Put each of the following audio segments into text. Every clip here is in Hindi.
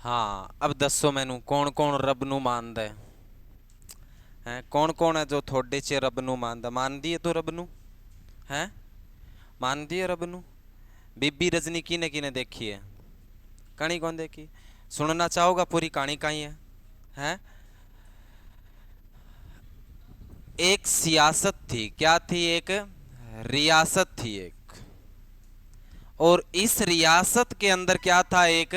हाँ, अब दसो मैनू कौन कौन रब नू मानदा है कौन कौन है जो थोड़े च रब नू मानदा मानदी है तो रब नू है मानदी है रब नू। बीबी रजनी किने किने देखी है? कहानी कौन देखी? सुनना चाहोगा पूरी कहानी कहीं है? एक सियासत थी, क्या थी? एक रियासत थी एक, और इस रियासत के अंदर क्या था? एक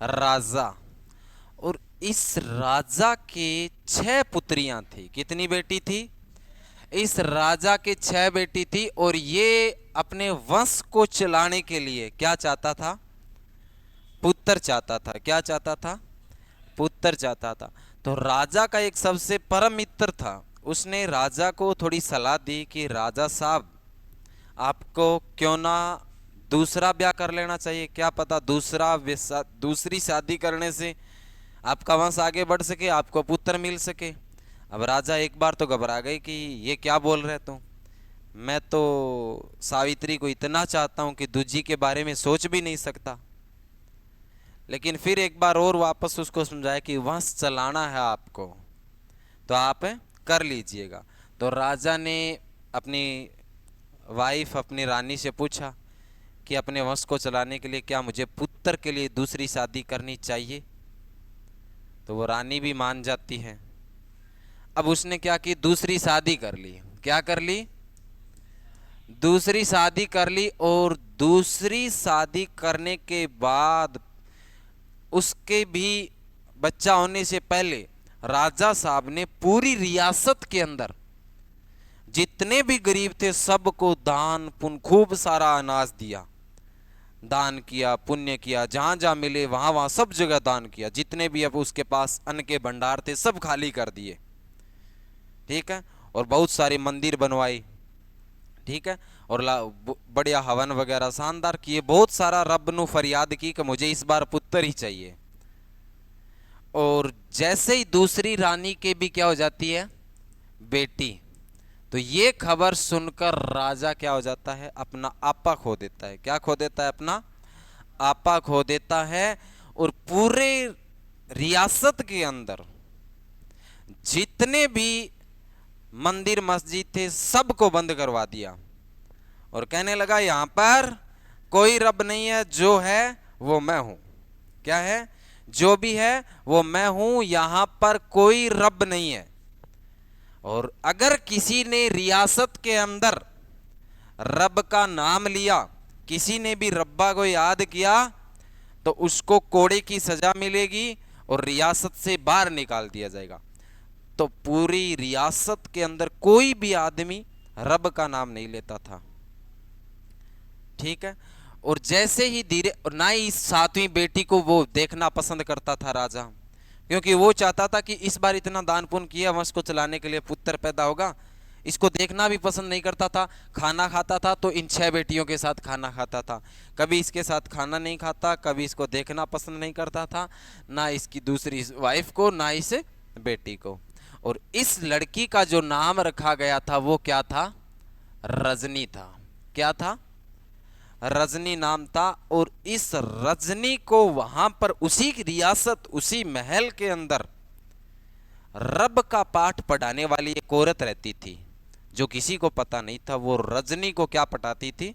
राजा। और इस राजा के 6 पुत्रियां थी। कितनी बेटी थी? इस राजा के 6 बेटी थी, और ये अपने वंश को चलाने के लिए क्या चाहता था? पुत्र चाहता था। क्या चाहता था? पुत्र चाहता था। तो राजा का एक सबसे परम मित्र था, उसने राजा को थोड़ी सलाह दी कि राजा साहब, आपको क्यों ना दूसरा ब्याह कर लेना चाहिए। क्या पता दूसरी शादी करने से आपका वंश आगे बढ़ सके, आपको पुत्र मिल सके। अब राजा एक बार तो घबरा गए कि ये क्या बोल रहे तुम, मैं तो सावित्री को इतना चाहता हूं कि दूजी के बारे में सोच भी नहीं सकता। लेकिन फिर एक बार और वापस उसको समझाया कि वंश चलाना है आपको तो आप कर लीजिएगा। तो राजा ने अपनी वाइफ, अपनी रानी से पूछा कि अपने वंश को चलाने के लिए क्या मुझे पुत्र के लिए दूसरी शादी करनी चाहिए? तो वो रानी भी मान जाती है। अब उसने क्या की? दूसरी शादी कर ली। क्या कर ली? दूसरी शादी कर ली। और दूसरी शादी करने के बाद उसके भी बच्चा होने से पहले राजा साहब ने पूरी रियासत के अंदर जितने भी गरीब थे सबको दान पुण्य, खूब सारा अनाज दिया, दान किया, पुण्य किया, जहां जहां मिले वहां वहां सब जगह दान किया। जितने भी अब उसके पास अन्न के भंडार थे सब खाली कर दिए। ठीक है। और बहुत सारे मंदिर बनवाई। ठीक है। और बढ़िया हवन वगैरह शानदार किए। बहुत सारा रब नु फरियाद की कि मुझे इस बार पुत्र ही चाहिए। और जैसे ही दूसरी रानी के भी क्या हो जाती है? बेटी। तो ये खबर सुनकर राजा क्या हो जाता है? अपना आपा खो देता है। क्या खो देता है? अपना आपा खो देता है। और पूरे रियासत के अंदर जितने भी मंदिर मस्जिद थे सबको बंद करवा दिया, और कहने लगा यहां पर कोई रब नहीं है, जो है वो मैं हूं। क्या है? जो भी है वो मैं हूं, यहां पर कोई रब नहीं है। और अगर किसी ने रियासत के अंदर रब का नाम लिया, किसी ने भी रब्बा को याद किया, तो उसको कोड़े की सजा मिलेगी और रियासत से बाहर निकाल दिया जाएगा। तो पूरी रियासत के अंदर कोई भी आदमी रब का नाम नहीं लेता था। ठीक है। और जैसे ही धीरे, ना ही 7वीं बेटी को वो देखना पसंद करता था राजा, क्योंकि वो चाहता था कि इस बार इतना दान पुण्य किया, वंश को चलाने के लिए पुत्र पैदा होगा। इसको देखना भी पसंद नहीं करता था। खाना खाता था तो इन 6 बेटियों के साथ खाना खाता था, कभी इसके साथ खाना नहीं खाता, कभी इसको देखना पसंद नहीं करता था, ना इसकी दूसरी वाइफ को, ना इस बेटी को। और इस लड़की का जो नाम रखा गया था वो क्या था? रजनी था। क्या था? रजनी नाम था। और इस रजनी को वहां पर उसी रियासत, उसी महल के अंदर रब का पाठ पढ़ाने वाली एक औरत रहती थी, जो किसी को पता नहीं था। वो रजनी को क्या पढ़ाती थी?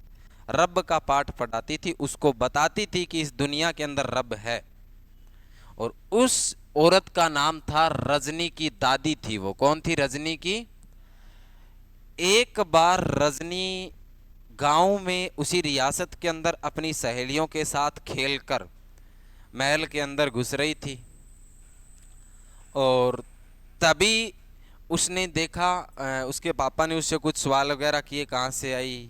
रब का पाठ पढ़ाती थी, उसको बताती थी कि इस दुनिया के अंदर रब है। और उस औरत का नाम था रजनी की दादी थी। वो कौन थी? रजनी की। एक बार रजनी गांव में उसी रियासत के अंदर अपनी सहेलियों के साथ खेलकर महल के अंदर घुस रही थी, और तभी उसने देखा, उसके पापा ने उससे कुछ सवाल वगैरह किए, कहाँ से आई।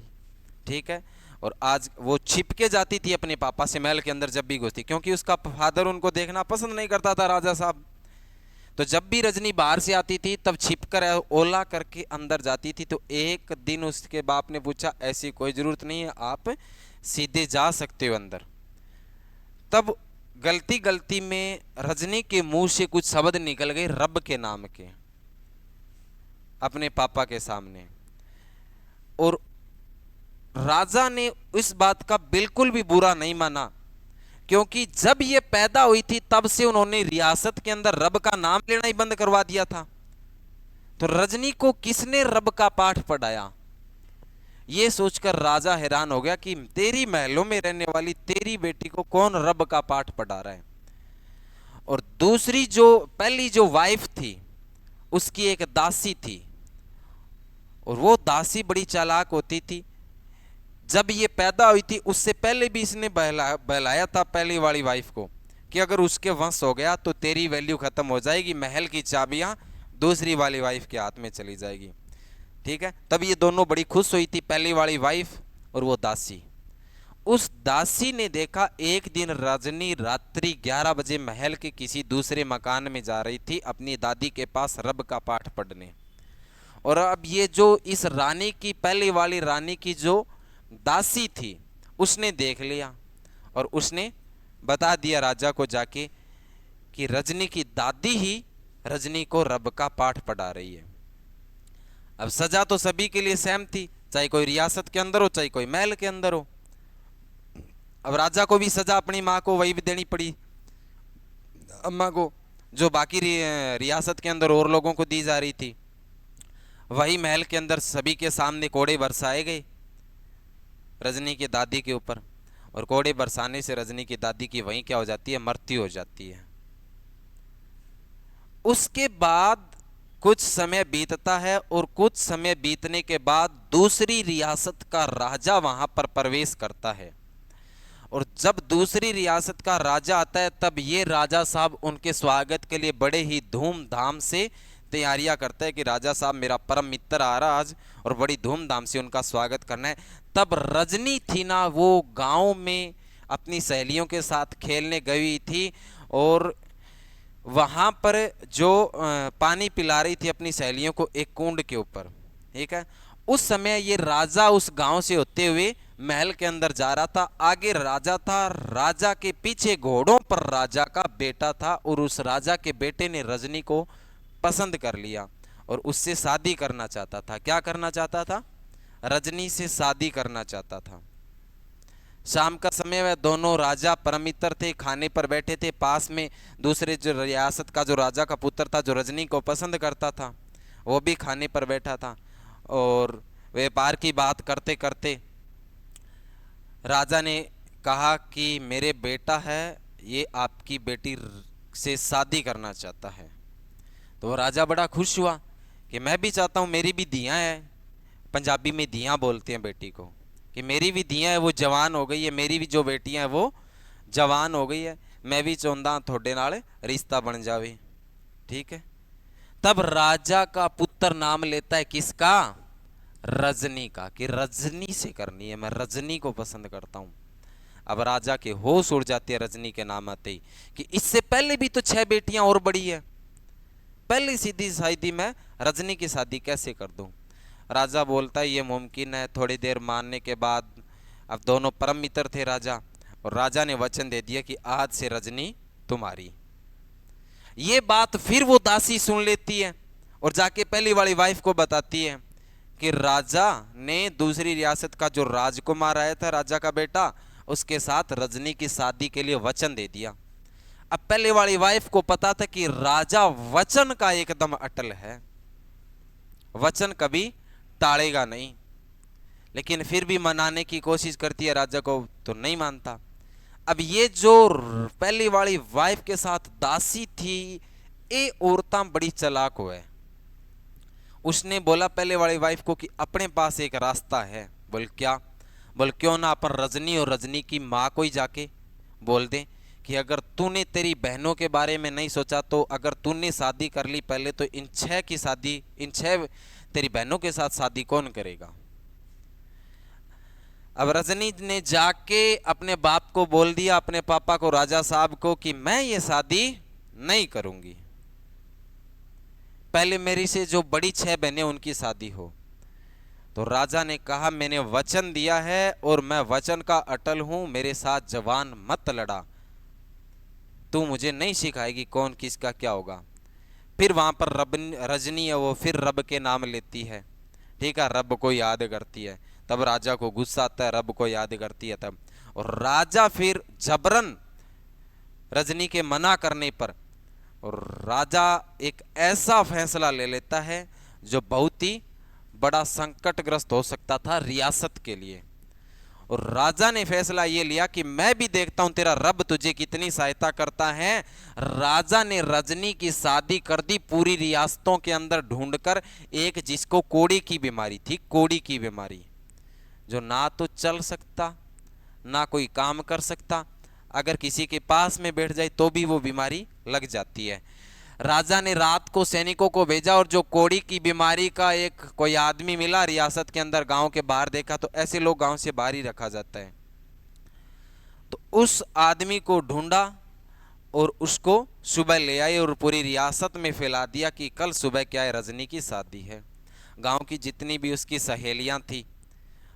ठीक है। और आज वो छिप के जाती थी अपने पापा से महल के अंदर जब भी घुसती, क्योंकि उसका फादर उनको देखना पसंद नहीं करता था, राजा साहब। तो जब भी रजनी बाहर से आती थी तब छिपकर ओला करके अंदर जाती थी। तो एक दिन उसके बाप ने पूछा, ऐसी कोई जरूरत नहीं है, आप सीधे जा सकते हो अंदर। तब गलती गलती में रजनी के मुंह से कुछ शब्द निकल गए रब के नाम के अपने पापा के सामने। और राजा ने इस बात का बिल्कुल भी बुरा नहीं माना, क्योंकि जब ये पैदा हुई थी तब से उन्होंने रियासत के अंदर रब का नाम लेना ही बंद करवा दिया था। तो रजनी को किसने रब का पाठ पढ़ाया? ये सोचकर राजा हैरान हो गया कि तेरी महलों में रहने वाली तेरी बेटी को कौन रब का पाठ पढ़ा रहा है। और दूसरी जो पहली जो वाइफ थी उसकी एक दासी थी, और वो दासी बड़ी चालाक होती थी। जब ये पैदा हुई थी उससे पहले भी इसने बहलाया था पहली वाली वाइफ को कि अगर उसके वंश हो गया तो तेरी वैल्यू खत्म हो जाएगी, महल की चाबियां दूसरी वाली वाइफ के हाथ में चली जाएगी। ठीक है, तब ये दोनों बड़ी खुश हुई थी, पहली वाली वाइफ और वो दासी। उस दासी ने देखा एक दिन रजनी रात्रि 11 बजे महल के किसी दूसरे मकान में जा रही थी अपनी दादी के पास रब का पाठ पढ़ने। और अब ये जो इस रानी की पहली वाली रानी की जो दासी थी उसने देख लिया और उसने बता दिया राजा को जाके कि रजनी की दादी ही रजनी को रब का पाठ पढ़ा रही है। अब सजा तो सभी के लिए सेम थी, चाहे कोई रियासत के अंदर हो चाहे कोई महल के अंदर हो। अब राजा को भी सजा अपनी माँ को वही भी देनी पड़ी, अम्मा को, जो बाकी रियासत के अंदर और लोगों को दी जा रही थी। वही महल के अंदर सभी के सामने कोड़े बरसाए गए रजनी की दादी के ऊपर, और कोड़े बरसाने से रजनी की दादी की वहीं क्या हो जाती है, मृत्यु हो जाती है। उसके बाद कुछ समय बीतता है और कुछ समय बीतने के बाद दूसरी रियासत का राजा वहां पर प्रवेश करता है। और जब दूसरी रियासत का राजा आता है तब ये राजा साहब उनके स्वागत के लिए बड़े ही धूमधाम से तैयारियां करता है कि राजा साहब मेरा परम मित्र आ रहा आज और बड़ी धूमधाम से उनका स्वागत करना है। तब रजनी थी ना, वो गांव में अपनी सहेलियों के साथ खेलने गई थी और वहां पर जो पानी पिला रही थी अपनी सहेलियों को एक कुंड के ऊपर। ठीक है, उस समय ये राजा उस गांव से होते हुए महल के अंदर जा रहा था। आगे राजा था, राजा के पीछे घोड़ों पर राजा का बेटा था, और उस राजा के बेटे ने रजनी को पसंद कर लिया और उससे शादी करना चाहता था। क्या करना चाहता था? रजनी से शादी करना चाहता था। शाम का समय वह दोनों राजा परम मित्र थे, खाने पर बैठे थे। पास में दूसरे जो रियासत का जो राजा का पुत्र था जो रजनी को पसंद करता था वो भी खाने पर बैठा था। और व्यापार की बात करते करते राजा ने कहा कि मेरे बेटा है, ये आपकी बेटी से शादी करना चाहता है। तो राजा बड़ा खुश हुआ कि मैं भी चाहता हूँ, मेरी भी धियाँ है, पंजाबी में धियाँ बोलते हैं बेटी को, कि मेरी भी धियाँ है, वो जवान हो गई है, मेरी भी जो बेटियाँ है वो जवान हो गई है, मैं भी चाहता थोड़े नाल रिश्ता बन जावे। ठीक है, तब राजा का पुत्र नाम लेता है किसका? रजनी का, कि रजनी से करनी है, मैं रजनी को पसंद करता हूं। अब राजा के होश उड़ जाती है रजनी के नाम आते ही कि इससे पहले भी तो 6 बेटियां और बड़ी है, पहले सीधी शादी मैं रजनी की शादी कैसे कर दूं? राजा बोलता है ये मुमकिन है। थोड़ी देर मानने के बाद, अब दोनों परम मित्र थे राजा, और राजा ने वचन दे दिया कि आज से रजनी तुम्हारी। ये बात फिर वो दासी सुन लेती है और जाके पहली वाली वाइफ को बताती है कि राजा ने दूसरी रियासत का जो राजकुमार आया था, राजा का बेटा, उसके साथ रजनी की शादी के लिए वचन दे दिया। अब पहले वाली वाइफ को पता था कि राजा वचन का एकदम अटल है, वचन कभी टालेगा नहीं, लेकिन फिर भी मनाने की कोशिश करती है राजा को, तो नहीं मानता। अब ये जो पहली वाली वाइफ के साथ दासी थी, ये औरतां बड़ी चालाक हुए। उसने बोला पहले वाली वाइफ को कि अपने पास एक रास्ता है। बोल क्या? बोल क्यों ना अपन रजनी और रजनी की माँ को ही जाके बोल दें कि अगर तूने तेरी बहनों के बारे में नहीं सोचा तो अगर तूने शादी कर ली पहले, तो इन 6 की शादी, इन 6 तेरी बहनों के साथ शादी कौन करेगा? अब रजनी ने जाके अपने बाप को बोल दिया, अपने पापा को, राजा साहब को, कि मैं ये शादी नहीं करूंगी, पहले मेरी से जो बड़ी 6 बहनें उनकी शादी हो। तो राजा ने कहा मैंने वचन दिया है और मैं वचन का अटल हूं, मेरे साथ जवान मत लड़ा, तू मुझे नहीं सिखाएगी कौन किसका क्या होगा। फिर वहां पर रजनी है वो फिर रब के नाम लेती है। ठीक है, रब को याद करती है। तब राजा को गुस्सा आता है, रब को याद करती है तब, और राजा फिर जबरन रजनी के मना करने पर और राजा एक ऐसा फैसला ले लेता है जो बहुत ही बड़ा संकटग्रस्त हो सकता था रियासत के लिए। और राजा ने फैसला ये लिया कि मैं भी देखता हूं तेरा रब तुझे कितनी सहायता करता है। राजा ने रजनी की शादी कर दी पूरी रियासतों के अंदर ढूंढकर, एक जिसको कोड़ी की बीमारी थी, कोड़ी की बीमारी, जो ना तो चल सकता ना कोई काम कर सकता, अगर किसी के पास में बैठ जाए तो भी वो बीमारी लग जाती है। राजा ने रात को सैनिकों को भेजा और जो कोड़ी की बीमारी का एक कोई आदमी मिला रियासत के अंदर, गांव के बाहर देखा तो ऐसे लोग गांव से बाहर ही रखा जाता है, तो उस आदमी को ढूंढा और उसको सुबह ले आए और पूरी रियासत में फैला दिया कि कल सुबह क्या है, रजनी की शादी है। गांव की जितनी भी उसकी सहेलियां थी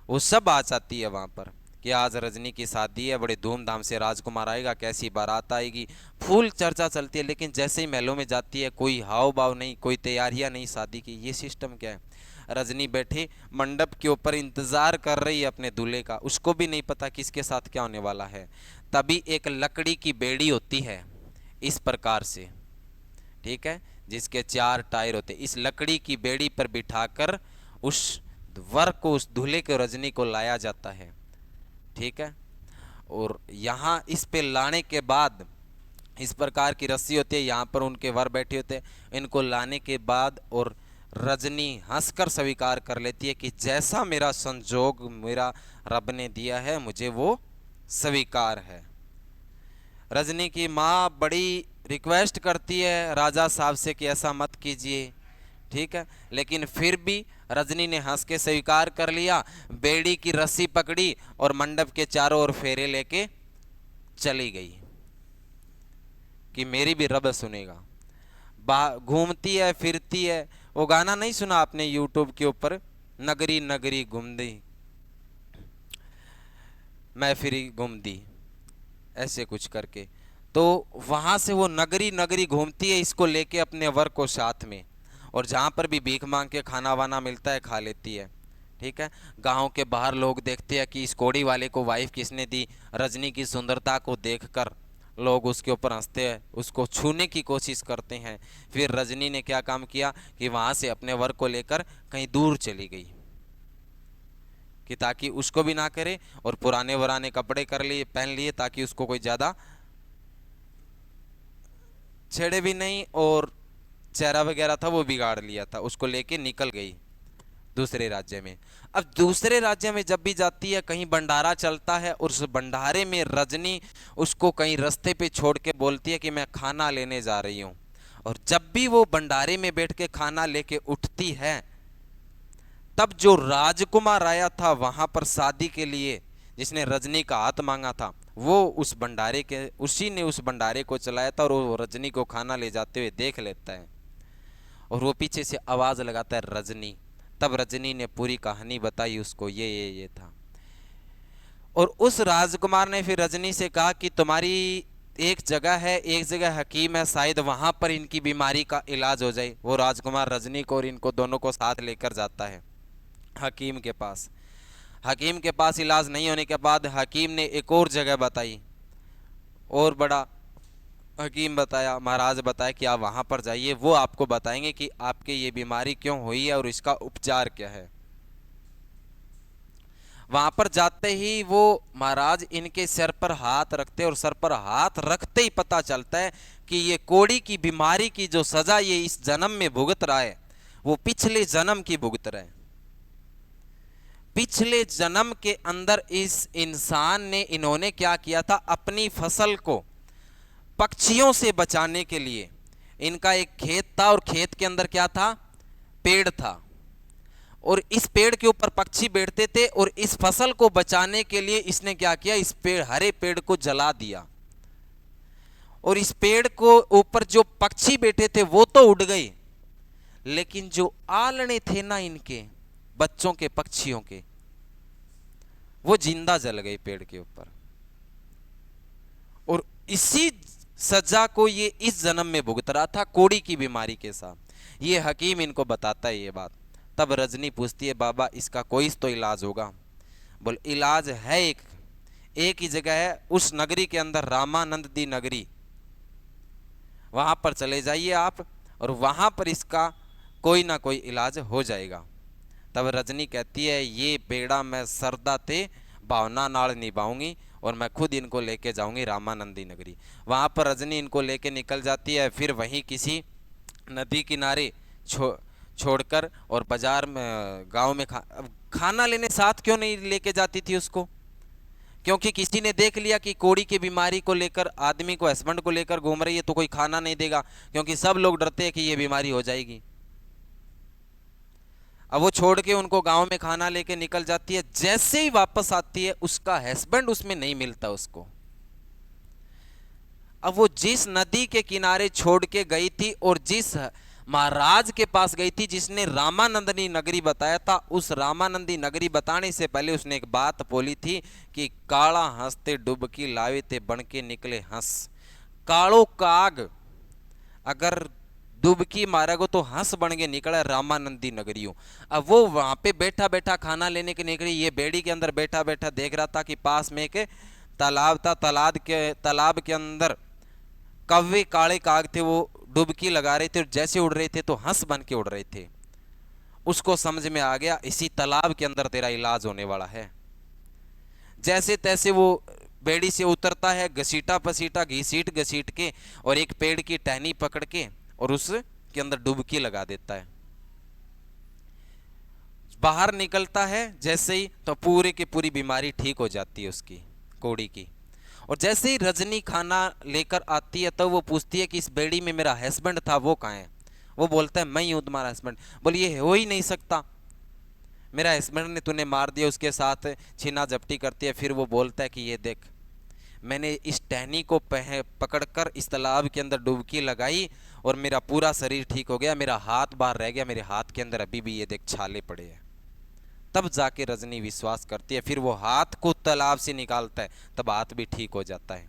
वो सब आ जाती है वहां पर कि आज रजनी की शादी है, बड़े धूमधाम से राजकुमार आएगा, कैसी बारात आएगी, फुल चर्चा चलती है। लेकिन जैसे ही महलों में जाती है कोई हाव भाव नहीं, कोई तैयारियां नहीं शादी की। ये सिस्टम क्या है, रजनी बैठे मंडप के ऊपर इंतजार कर रही है अपने दूल्हे का, उसको भी नहीं पता किसके साथ क्या होने वाला है। तभी एक लकड़ी की बेड़ी होती है इस प्रकार से, ठीक है, जिसके 4 टायर होते, इस लकड़ी की बेड़ी पर बिठाकर उस वर को, उस दूल्हे को, रजनी को लाया जाता है, ठीक है। और यहाँ इस पे लाने के बाद इस प्रकार की रस्सी होती है, यहाँ पर उनके वर बैठे होते हैं, इनको लाने के बाद और रजनी हंसकर स्वीकार कर लेती है कि जैसा मेरा संजोग मेरा रब ने दिया है मुझे वो स्वीकार है। रजनी की माँ बड़ी रिक्वेस्ट करती है राजा साहब से कि ऐसा मत कीजिए, ठीक है, लेकिन फिर भी रजनी ने हंस के स्वीकार कर लिया, बेड़ी की रस्सी पकड़ी और मंडप के चारों ओर फेरे लेके चली गई कि मेरी भी रब सुनेगा। घूमती है फिरती है, वो गाना नहीं सुना आपने यूट्यूब के ऊपर, नगरी नगरी घूमदी मैं फिरी घूमदी, ऐसे कुछ करके। तो वहां से वो नगरी नगरी घूमती है इसको लेके अपने वर को साथ में, और जहां पर भी भीख मांग के खाना वाना मिलता है खा लेती है, ठीक है। गांव के बाहर लोग देखते हैं कि इस कोड़ी वाले को वाइफ किसने दी, रजनी की सुंदरता को देखकर लोग उसके ऊपर हंसते हैं, उसको छूने की कोशिश करते हैं। फिर रजनी ने क्या काम किया कि वहां से अपने वर को लेकर कहीं दूर चली गई कि ताकि उसको भी ना करे, और पुराने वराने कपड़े कर लिए पहन लिए ताकि उसको कोई ज्यादा छेड़े भी नहीं, और चेहरा वगैरह था वो बिगाड़ लिया था, उसको लेके निकल गई दूसरे राज्य में। अब दूसरे राज्य में जब भी जाती है कहीं भंडारा चलता है, और उस भंडारे में रजनी उसको कहीं रास्ते पे छोड़ के बोलती है कि मैं खाना लेने जा रही हूँ। और जब भी वो भंडारे में बैठ के खाना लेके उठती है, तब जो राजकुमार आया था वहां पर शादी के लिए, जिसने रजनी का हाथ मांगा था, वो उस भंडारे के, उसी ने उस भंडारे को चलाया था, और वो रजनी को खाना ले जाते हुए देख लेता है, और वो पीछे से आवाज लगाता है रजनी। तब रजनी ने पूरी कहानी बताई उसको, ये था। और उस राजकुमार ने फिर रजनी से कहा कि तुम्हारी एक जगह है, एक जगह हकीम है, शायद वहां पर इनकी बीमारी का इलाज हो जाए। वो राजकुमार रजनी को और इनको दोनों को साथ लेकर जाता है हकीम के पास। हकीम के पास इलाज नहीं होने के बाद हकीम ने एक और जगह बताई, और बड़ा हकीम बताया, महाराज बताया कि आप वहां पर जाइए, वो आपको बताएंगे कि आपके ये बीमारी क्यों हुई है और इसका उपचार क्या है। वहां पर जाते ही वो महाराज इनके सिर पर हाथ रखते, और सर पर हाथ रखते ही पता चलता है कि ये कोड़ी की बीमारी की जो सजा ये इस जन्म में भुगत रहा है वो पिछले जन्म की भुगत रहा है। पिछले जन्म के अंदर इस इंसान ने, इन्होंने क्या किया था, अपनी फसल को पक्षियों से बचाने के लिए, इनका एक खेत था और खेत के अंदर क्या था, पेड़ था, और इस पेड़ के ऊपर पक्षी बैठते थे, और इस फसल को बचाने के लिए इसने क्या किया, इस पेड़, हरे पेड़ को जला दिया, और इस पेड़ को ऊपर जो पक्षी बैठे थे वो तो उड़ गए, लेकिन जो आलने थे ना इनके बच्चों के, पक्षियों के, वो जिंदा जल गए पेड़ के ऊपर। और इसी सजा को ये इस जन्म में भुगत रहा था कोड़ी की बीमारी के साथ। ये हकीम इनको बताता है ये बात। तब रजनी पूछती है, बाबा इसका कोई तो इलाज होगा। बोल इलाज है, एक ही जगह है उस नगरी के अंदर, रामानंद दी नगरी, वहां पर चले जाइए आप, और वहां पर इसका कोई ना कोई इलाज हो जाएगा। तब रजनी कहती है ये बेड़ा मैं सरदा ते भावना नाल निभाऊंगी, और मैं खुद इनको लेके जाऊंगी रामानंदी नगरी। वहां पर रजनी इनको लेके निकल जाती है, फिर वहीं किसी नदी किनारे छोड़कर, और बाजार में गांव में अब खाना लेने साथ क्यों नहीं लेके जाती थी उसको? क्योंकि किसी ने देख लिया कि कोड़ी की बीमारी को लेकर आदमी को, हस्बैंड को लेकर घूम रही है, तो कोई खाना नहीं देगा, क्योंकि सब लोग डरते हैं कि ये बीमारी हो जाएगी। अब वो छोड़ के उनको गांव में खाना लेके निकल जाती है। जैसे ही वापस आती है, उसका हस्बैंड उसमें नहीं मिलता उसको। अब वो जिस नदी के किनारे छोड़ के गई थी और जिस महाराज के पास गई थी जिसने रामानंदी नगरी बताया था, उस रामानंदी नगरी बताने से पहले उसने एक बात बोली थी कि काला हंसते डुबकी लावे ते बन के निकले हंस। कालो काग अगर डुबकी मारेगो तो हंस बन के निकला रामानंदी नगरियों। अब वो वहां पे बैठा बैठा खाना लेने के निकली, ये बेड़ी के अंदर बैठा बैठा देख रहा था कि पास में एक तालाब था, तालाब के अंदर कौवे काले काग थे, वो डुबकी लगा रहे थे, और जैसे उड़ रहे थे तो हंस बन के उड़ रहे थे। उसको समझ में आ गया इसी तालाब के अंदर तेरा इलाज होने वाला है। जैसे तैसे वो बेड़ी से उतरता है, घसीटा पसीटा घसीट घसीट के, और एक पेड़ की टहनी पकड़ के और उसके अंदर डुबकी लगा देता है। बाहर निकलता है जैसे ही, तो पूरे की पूरी बीमारी ठीक हो जाती है उसकी, कोड़ी की। और जैसे ही रजनी खाना लेकर आती है, तो वो पूछती है कि इस बेड़ी में मेरा हस्बैंड था, वो कहाँ है? वो बोलता है मैं ही हूं तुम्हारा हस्बैंड। बोलिए हो ही नहीं सकता, मेरा हस्बैंड ने तूने मार दिया। उसके साथ छीना झपटी करती है। फिर वो बोलता है कि ये देख, मैंने इस टहनी को पकड़कर इस तालाब के अंदर डुबकी लगाई, और मेरा पूरा शरीर ठीक हो गया, मेरा हाथ बाहर रह गया, मेरे हाथ के अंदर अभी भी ये देख छाले पड़े हैं। तब जाके रजनी विश्वास करती है। फिर वो हाथ को तालाब से निकालता है, तब हाथ भी ठीक हो जाता है।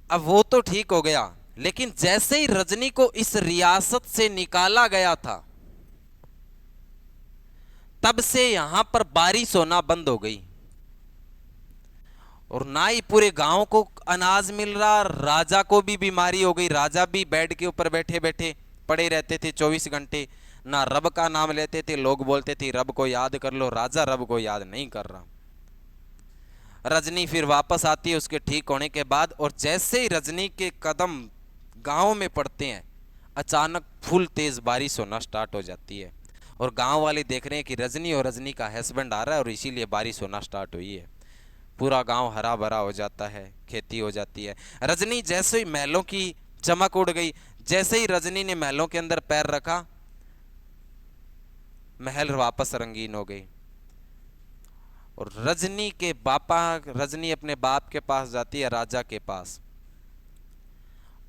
अब वो तो ठीक हो गया, लेकिन जैसे ही रजनी को इस रियासत से निकाला गया था, तब से यहां पर बारिश होना बंद हो गई, और ना ही पूरे गांव को अनाज मिल रहा, राजा को भी बीमारी हो गई। राजा भी बेड के ऊपर बैठे बैठे पड़े रहते थे 24 घंटे, ना रब का नाम लेते थे। लोग बोलते थे रब को याद कर लो, राजा रब को याद नहीं कर रहा। रजनी फिर वापस आती है उसके ठीक होने के बाद, और जैसे ही रजनी के कदम गांव में पड़ते हैं, अचानक फुल तेज बारिश होना स्टार्ट हो जाती है। और गांव वाले देख रहे हैं कि रजनी और रजनी का हस्बैंड आ रहा है, और इसीलिए बारिश होना स्टार्ट हुई है। पूरा गांव हरा भरा हो जाता है, खेती हो जाती है। रजनी जैसे ही महलों की चमक उड़ गई, जैसे ही रजनी ने महलों के अंदर पैर रखा, महल वापस रंगीन हो गई। और रजनी अपने बाप के पास जाती है, राजा के पास,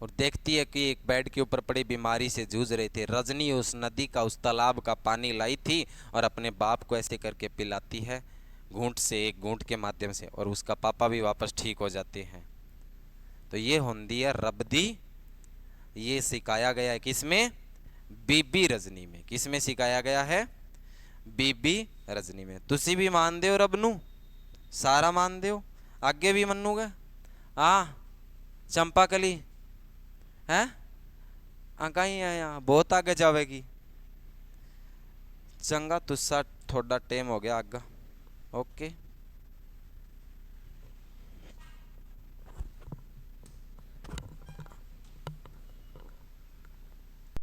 और देखती है कि एक बेड के ऊपर पड़ी बीमारी से जूझ रहे थे। रजनी उस नदी का, उस तालाब का पानी लाई थी, और अपने बाप को ऐसे करके पिलाती है, घूंट से, एक घूंट के माध्यम से, और उसका पापा भी वापस ठीक हो जाते हैं। तो ये होंदी है रब दी। ये सिखाया गया है किसमें? बीबी रजनी में। किसमें सिखाया गया है? बीबी रजनी में। तुसी भी मान दो रब नू, सारा मान दो, आगे भी मनूगे। चंपा कली है कहीं है, यहाँ बहुत आगे जावेगी। चंगा तुस्सा थोड़ा टेम हो गया आगा। ओके।